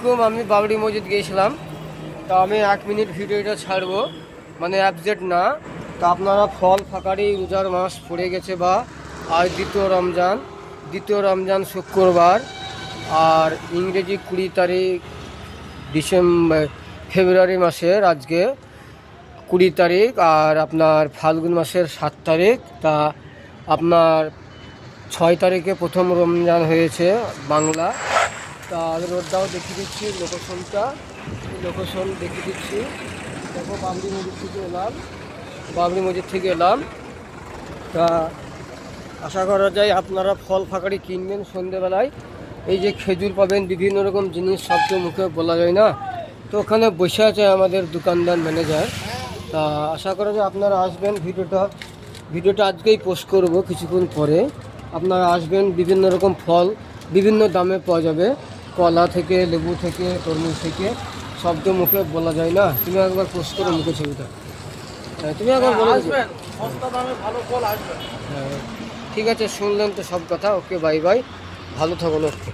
আলাইকুম। আমি বাবরি মসজিদ গিয়েছিলাম, তা আমি 1 মিনিট ভিডিওটা ছাড়বো, মানে অ্যাপডেট না। তা আপনারা ফল ফাঁকারি রোজার মাস পড়ে গেছে, বা আজ দ্বিতীয় রমজান শুক্রবার, আর ইংরেজি 20 তারিখ ফেব্রুয়ারি মাসের আজকে 20 তারিখ, আর আপনার ফাল্গুন মাসের 7 তারিখ। তা আপনার 6 তারিখে প্রথম রমজান হয়েছে বাংলা। তা রোডটাও দেখিয়ে দিচ্ছি, লোকেশন দেখিয়ে দিচ্ছি। দেখো বাবরি মসজিদ থেকে এলাম। তা আশা করা যায় আপনারা ফল ফাঁকারি কিনবেন সন্ধেবেলায়। এই যে খেজুর পাবেন, বিভিন্ন রকম জিনিস, শব্দ মুখে বলা যায় না। তো ওখানে বসে আছে আমাদের দোকানদার ম্যানেজার। তা আশা করা যায় আপনারা আসবেন। ভিডিওটা আজকেই পোস্ট করব কিছুক্ষণ পরে। আপনারা আসবেন, বিভিন্ন রকম ফল বিভিন্ন দামে পাওয়া যাবে, কলা থেকে, লেবু থেকে, তরমুজ থেকে। শব্দ মুখে বলা যায় না। তুমি একবার পোস্ট করো মুখে ছবিটা। হ্যাঁ, তুমি একবার বলে দিও। সস্তা দামে ভালো ফল আসবে। হ্যাঁ, ঠিক আছে, শুনলেন তো সব কথা। ওকে, বাই বাই, ভালো থাকুন। ওকে।